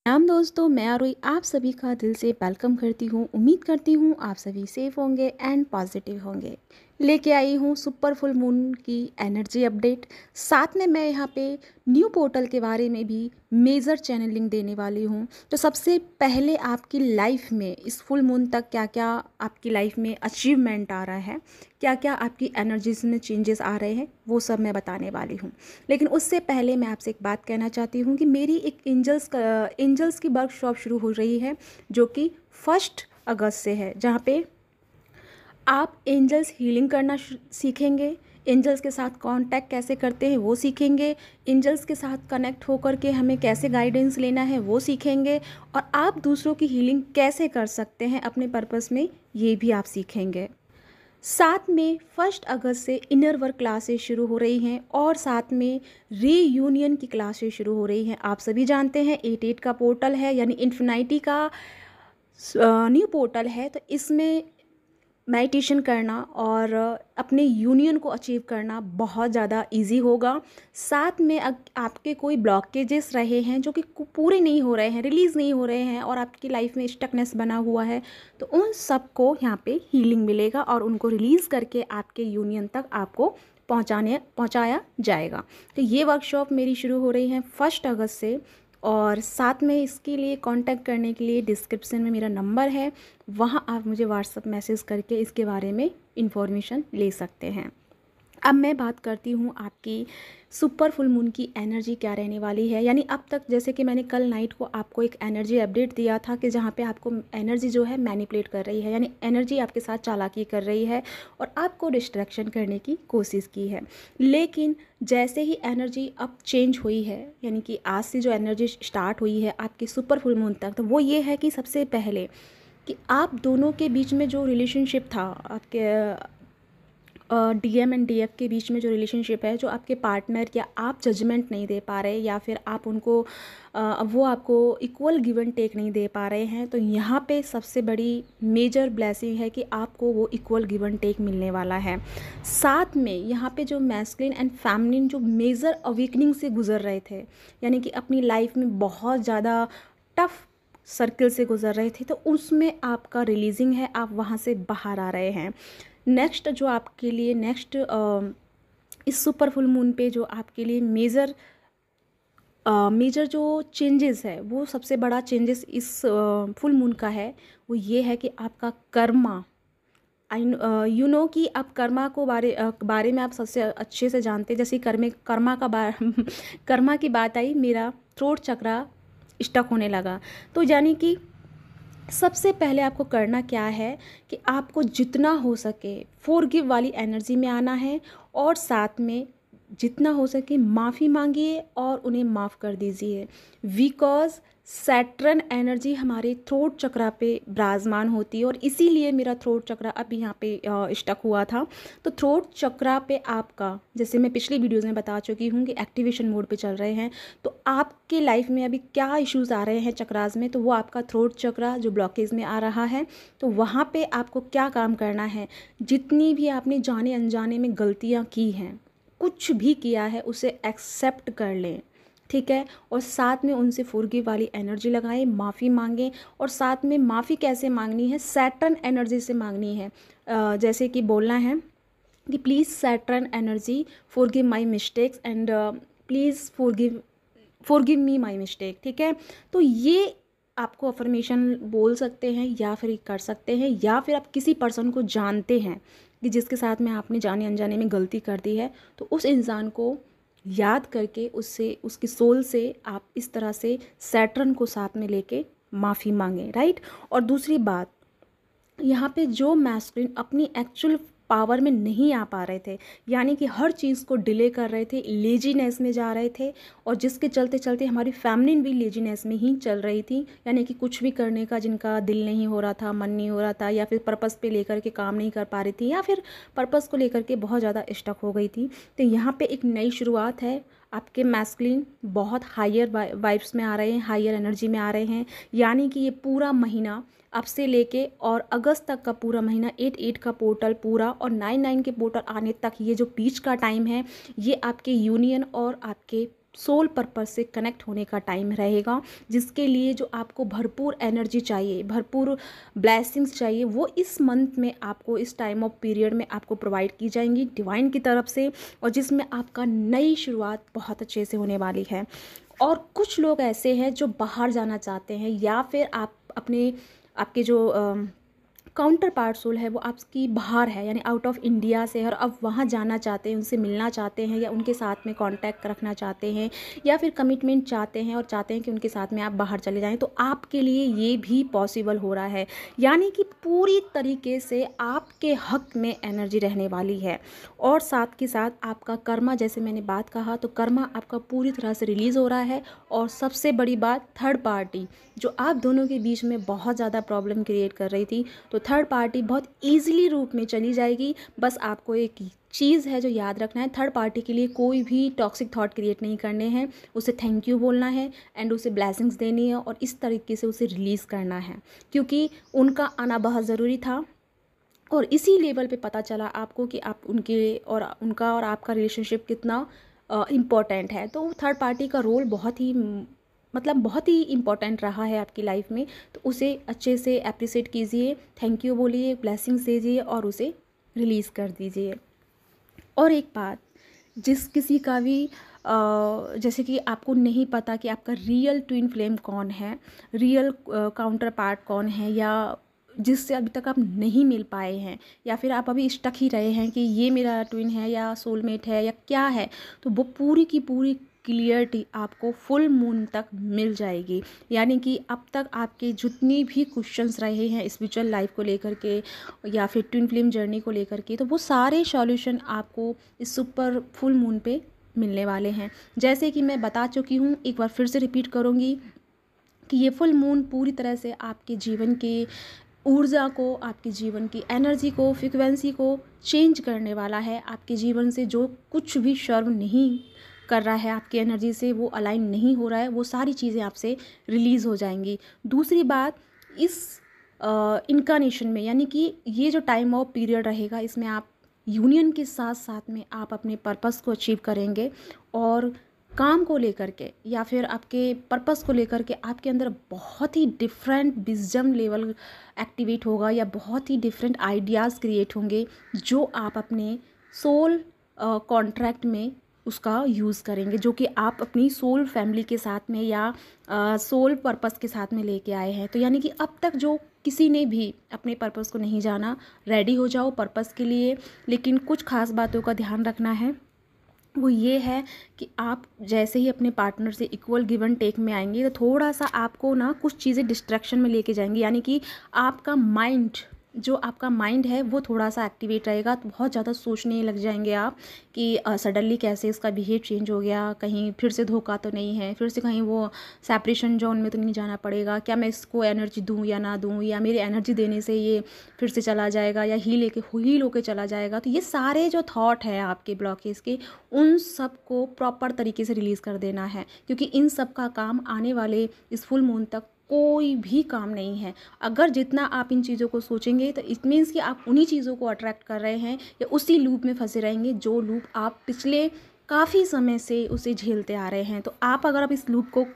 नाम दोस्तों, मैं आरोही आप सभी का दिल से वेलकम करती हूँ। उम्मीद करती हूँ आप सभी सेफ होंगे एंड पॉजिटिव होंगे। लेके आई हूँ सुपर फुल मून की एनर्जी अपडेट। साथ में मैं यहाँ पे न्यू पोर्टल के बारे में भी मेजर चैनलिंग देने वाली हूँ। तो सबसे पहले आपकी लाइफ में इस फुल मून तक क्या क्या आपकी लाइफ में अचीवमेंट आ रहा है, क्या क्या आपकी एनर्जीज में चेंजेस आ रहे हैं, वो सब मैं बताने वाली हूँ। लेकिन उससे पहले मैं आपसे एक बात कहना चाहती हूँ कि मेरी एक एंजल्स की वर्कशॉप शुरू हो रही है, जो कि 1 अगस्त से है, जहाँ पे आप एंजल्स हीलिंग करना सीखेंगे। एंजल्स के साथ कांटेक्ट कैसे करते हैं वो सीखेंगे। एंजल्स के साथ कनेक्ट होकर के हमें कैसे गाइडेंस लेना है वो सीखेंगे। और आप दूसरों की हीलिंग कैसे कर सकते हैं अपने पर्पस में, ये भी आप सीखेंगे। साथ में 1 अगस्त से इनर वर्क क्लासेस शुरू हो रही हैं और साथ में रीयूनियन की क्लासेस शुरू हो रही हैं। आप सभी जानते हैं 8-8 का पोर्टल है, यानी इन्फिनिटी का न्यू पोर्टल है। तो इसमें मेडिटेशन करना और अपने यूनियन को अचीव करना बहुत ज़्यादा इजी होगा। साथ में आपके कोई ब्लॉकेजेस रहे हैं जो कि पूरे नहीं हो रहे हैं, रिलीज़ नहीं हो रहे हैं, और आपकी लाइफ में स्टकनेस बना हुआ है, तो उन सब को यहाँ पे हीलिंग मिलेगा और उनको रिलीज़ करके आपके यूनियन तक आपको पहुँचाया जाएगा। तो ये वर्कशॉप मेरी शुरू हो रही है 1 अगस्त से। और साथ में इसके लिए कांटेक्ट करने के लिए डिस्क्रिप्शन में मेरा नंबर है, वहाँ आप मुझे व्हाट्सअप मैसेज करके इसके बारे में इन्फॉर्मेशन ले सकते हैं। अब मैं बात करती हूँ आपकी सुपर फुल मून की एनर्जी क्या रहने वाली है। यानी अब तक जैसे कि मैंने कल नाइट को आपको एक एनर्जी अपडेट दिया था कि जहाँ पे आपको एनर्जी जो है मैनिपुलेट कर रही है, यानी एनर्जी आपके साथ चालाकी कर रही है और आपको डिस्ट्रैक्शन करने की कोशिश की है। लेकिन जैसे ही एनर्जी अब चेंज हुई है, यानी कि आज से जो एनर्जी स्टार्ट हुई है आपकी सुपर फुल मून तक, तो वो ये है कि सबसे पहले कि आप दोनों के बीच में जो रिलेशनशिप था, आपके डीएम एंड डीएफ के बीच में जो रिलेशनशिप है, जो आपके पार्टनर या आप जजमेंट नहीं दे पा रहे, या फिर आप उनको वो आपको इक्वल गिव एंड टेक नहीं दे पा रहे हैं, तो यहाँ पे सबसे बड़ी मेजर ब्लेसिंग है कि आपको वो इक्वल गिव एंड टेक मिलने वाला है। साथ में यहाँ पे जो मैस्कुलिन एंड फेमिनिन जो मेजर अवेकनिंग से गुजर रहे थे, यानी कि अपनी लाइफ में बहुत ज़्यादा टफ सर्कल से गुजर रहे थे, तो उसमें आपका रिलीजिंग है, आप वहाँ से बाहर आ रहे हैं। नेक्स्ट जो आपके लिए इस सुपर फुल मून पे जो आपके लिए मेजर जो चेंजेस है, वो सबसे बड़ा चेंजेस इस फुल मून का है, वो ये है कि आपका कर्मा, यू नो कि आप कर्मा को बारे में आप सबसे अच्छे से जानते हैं। जैसे कर्मा का कर्मा की बात आई, मेरा थ्रोट चक्रा स्टक होने लगा। तो यानी कि सबसे पहले आपको करना क्या है कि आपको जितना हो सके फॉरगिव वाली एनर्जी में आना है, और साथ में जितना हो सके माफ़ी मांगिए और उन्हें माफ़ कर दीजिए। बिकॉज सैटर्न एनर्जी हमारे थ्रोट चक्रा पे विराजमान होती है, और इसीलिए मेरा थ्रोट चक्रा अब यहाँ पे स्टक हुआ था। तो थ्रोट चक्रा पे आपका, जैसे मैं पिछली वीडियोज़ में बता चुकी हूँ कि एक्टिवेशन मोड पे चल रहे हैं, तो आपके लाइफ में अभी क्या इश्यूज़ आ रहे हैं चक्रास में, तो वो आपका थ्रोट चक्रा जो ब्लॉकेज में आ रहा है, तो वहाँ पे आपको क्या काम करना है। जितनी भी आपने जाने अनजाने में गलतियाँ की हैं, कुछ भी किया है, उसे एक्सेप्ट कर लें, ठीक है। और साथ में उनसे फॉरगिव वाली एनर्जी लगाएं, माफ़ी मांगें। और साथ में माफ़ी कैसे मांगनी है, सैटर्न एनर्जी से मांगनी है। जैसे कि बोलना है कि please Saturn energy forgive my mistakes and please forgive me my mistake, ठीक है। तो ये आपको अफर्मेशन बोल सकते हैं, या फिर कर सकते हैं, या फिर आप किसी पर्सन को जानते हैं कि जिसके साथ में आपने जाने अनजाने में गलती कर दी है, तो उस इंसान को याद करके उससे, उसकी सोल से आप इस तरह से सैटर्न को साथ में लेके माफ़ी मांगें, राइट। और दूसरी बात, यहाँ पे जो मैस्कुलिन अपनी एक्चुअल पावर में नहीं आ पा रहे थे, यानी कि हर चीज़ को डिले कर रहे थे, लेजीनेस में जा रहे थे, और जिसके चलते चलते हमारी फेमिनिन भी लेजीनेस में ही चल रही थी, यानी कि कुछ भी करने का जिनका दिल नहीं हो रहा था, मन नहीं हो रहा था, या फिर पर्पस पे लेकर के काम नहीं कर पा रही थी, या फिर पर्पस को लेकर के बहुत ज़्यादा स्टक हो गई थी। तो यहाँ पे एक नई शुरुआत है। आपके मैस्कुलिन बहुत हायर वाइब्स में आ रहे हैं, हायर एनर्जी में आ रहे हैं, यानी कि ये पूरा महीना अब से लेके और अगस्त तक का पूरा महीना, 8-8 का पोर्टल पूरा और 9-9 के पोर्टल आने तक, ये जो बीच का टाइम है, ये आपके यूनियन और आपके सोल पर्पस से कनेक्ट होने का टाइम रहेगा, जिसके लिए जो आपको भरपूर एनर्जी चाहिए, भरपूर ब्लेसिंग्स चाहिए, वो इस मंथ में आपको, इस टाइम ऑफ पीरियड में आपको प्रोवाइड की जाएंगी डिवाइन की तरफ से, और जिसमें आपका नई शुरुआत बहुत अच्छे से होने वाली है। और कुछ लोग ऐसे हैं जो बाहर जाना चाहते हैं, या फिर आप अपने आपके जो काउंटर पार्ट सोल है वो आपकी बाहर है, यानी आउट ऑफ इंडिया से है, और अब वहाँ जाना चाहते हैं, उनसे मिलना चाहते हैं, या उनके साथ में कांटेक्ट रखना चाहते हैं, या फिर कमिटमेंट चाहते हैं और चाहते हैं कि उनके साथ में आप बाहर चले जाएं, तो आपके लिए ये भी पॉसिबल हो रहा है। यानी कि पूरी तरीके से आपके हक में एनर्जी रहने वाली है। और साथ के साथ आपका कर्मा, जैसे मैंने बात कहा, तो कर्मा आपका पूरी तरह से रिलीज़ हो रहा है। और सबसे बड़ी बात, थर्ड पार्टी जो आप दोनों के बीच में बहुत ज़्यादा प्रॉब्लम क्रिएट कर रही थी, तो थर्ड पार्टी बहुत ईजिली रूप में चली जाएगी। बस आपको एक चीज़ है जो याद रखना है, थर्ड पार्टी के लिए कोई भी टॉक्सिक थॉट क्रिएट नहीं करने हैं, उसे थैंक यू बोलना है एंड उसे ब्लेसिंग्स देनी है, और इस तरीके से उसे रिलीज़ करना है, क्योंकि उनका आना बहुत ज़रूरी था। और इसी लेवल पे पता चला आपको कि आप उनका और आपका रिलेशनशिप कितना इम्पोर्टेंट है। तो थर्ड पार्टी का रोल बहुत ही बहुत ही इम्पोर्टेंट रहा है आपकी लाइफ में, तो उसे अच्छे से अप्रिशिएट कीजिए, थैंक यू बोलिए, ब्लेसिंग्स दीजिए और उसे रिलीज़ कर दीजिए। और एक बात, जिस किसी का भी जैसे कि आपको नहीं पता कि आपका रियल ट्विन फ्लेम कौन है, रियल काउंटर पार्ट कौन है, या जिससे अभी तक आप नहीं मिल पाए हैं, या फिर आप अभी स्टक ही रहे हैं कि ये मेरा ट्विन है या सोलमेट है या क्या है, तो वो पूरी की पूरी क्लियरिटी आपको फुल मून तक मिल जाएगी। यानी कि अब तक आपके जितनी भी क्वेश्चंस रहे हैं स्पिरिचुअल लाइफ को लेकर के या फिर ट्विन फ्लेम जर्नी को लेकर के, तो वो सारे सॉल्यूशन आपको इस सुपर फुल मून पे मिलने वाले हैं। जैसे कि मैं बता चुकी हूँ, एक बार फिर से रिपीट करूँगी कि ये फुल मून पूरी तरह से आपके जीवन के ऊर्जा को, आपके जीवन की एनर्जी को, फ्रिक्वेंसी को चेंज करने वाला है। आपके जीवन से जो कुछ भी सर्व नहीं कर रहा है, आपकी एनर्जी से वो अलाइन नहीं हो रहा है, वो सारी चीज़ें आपसे रिलीज़ हो जाएंगी। दूसरी बात, इस इनकारनेशन में, यानी कि ये जो टाइम ऑफ पीरियड रहेगा, इसमें आप यूनियन के साथ साथ में आप अपने पर्पस को अचीव करेंगे, और काम को लेकर के या फिर आपके पर्पस को लेकर के आपके अंदर बहुत ही डिफरेंट विजडम लेवल एक्टिवेट होगा, या बहुत ही डिफरेंट आइडियाज़ क्रिएट होंगे, जो आप अपने सोल कॉन्ट्रैक्ट में उसका यूज़ करेंगे, जो कि आप अपनी सोल फैमिली के साथ में या सोल पर्पस के साथ में लेके आए हैं। तो यानी कि अब तक जो किसी ने भी अपने पर्पस को नहीं जाना, रेडी हो जाओ पर्पस के लिए। लेकिन कुछ खास बातों का ध्यान रखना है, वो ये है कि आप जैसे ही अपने पार्टनर से इक्वल गिव एंड टेक में आएंगे, तो थोड़ा सा आपको ना कुछ चीज़ें डिस्ट्रैक्शन में लेके जाएंगी। यानी कि आपका माइंड है वो थोड़ा सा एक्टिवेट रहेगा, तो बहुत ज़्यादा सोचने लग जाएंगे आप कि सडनली कैसे इसका बिहेव चेंज हो गया, कहीं फिर से धोखा तो नहीं है, फिर से कहीं वो सेपरेशन जोन में तो नहीं जाना पड़ेगा, क्या मैं इसको एनर्जी दूँ या ना दूँ, या मेरी एनर्जी देने से ये फिर से चला जाएगा या हील होके चला जाएगा। तो ये सारे जो थॉट है आपके ब्लॉकेज के, उन सब को प्रॉपर तरीके से रिलीज़ कर देना है, क्योंकि इन सब का काम आने वाले इस फुल मून तक कोई भी काम नहीं है। अगर जितना आप इन चीज़ों को सोचेंगे, तो इट मीन्स कि आप उन्हीं चीज़ों को अट्रैक्ट कर रहे हैं, या उसी लूप में फंसे रहेंगे जो लूप आप पिछले काफ़ी समय से उसे झेलते आ रहे हैं। तो आप अगर इस लूप को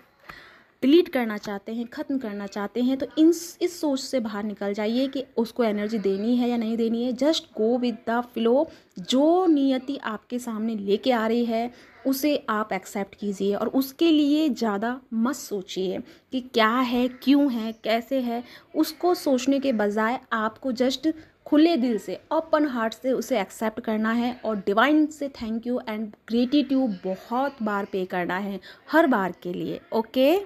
डिलीट करना चाहते हैं, ख़त्म करना चाहते हैं, तो इस सोच से बाहर निकल जाइए कि उसको एनर्जी देनी है या नहीं देनी है। Just go with the flow. जो नियति आपके सामने लेके आ रही है उसे आप एक्सेप्ट कीजिए, और उसके लिए ज़्यादा मत सोचिए कि क्या है, क्यों है, कैसे है। उसको सोचने के बजाय आपको जस्ट खुले दिल से, ओपन हार्ट से उसे एक्सेप्ट करना है, और डिवाइन से थैंक यू एंड ग्रेटिट्यूड बहुत बार पे करना है, हर बार के लिए। ओके,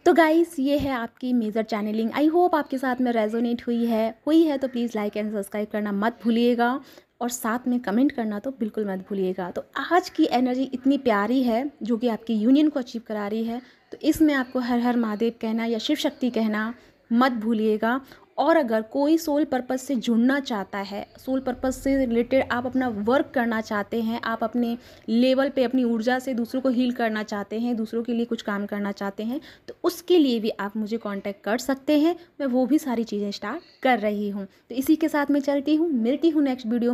तो गाइस, ये है आपकी मेजर चैनलिंग। आई होप आपके साथ में रेजोनेट हुई है तो प्लीज़ लाइक एंड सब्सक्राइब करना मत भूलिएगा, और साथ में कमेंट करना तो बिल्कुल मत भूलिएगा। तो आज की एनर्जी इतनी प्यारी है जो कि आपकी यूनियन को अचीव करा रही है, तो इसमें आपको हर हर महादेव कहना या शिव शक्ति कहना मत भूलिएगा। और अगर कोई सोल पर्पस से जुड़ना चाहता है, सोल पर्पस से रिलेटेड आप अपना वर्क करना चाहते हैं, आप अपने लेवल पे अपनी ऊर्जा से दूसरों को हील करना चाहते हैं, दूसरों के लिए कुछ काम करना चाहते हैं, तो उसके लिए भी आप मुझे कांटेक्ट कर सकते हैं। मैं वो भी सारी चीज़ें स्टार्ट कर रही हूँ। तो इसी के साथ मैं चलती हूँ, मिलती हूँ नेक्स्ट वीडियो में।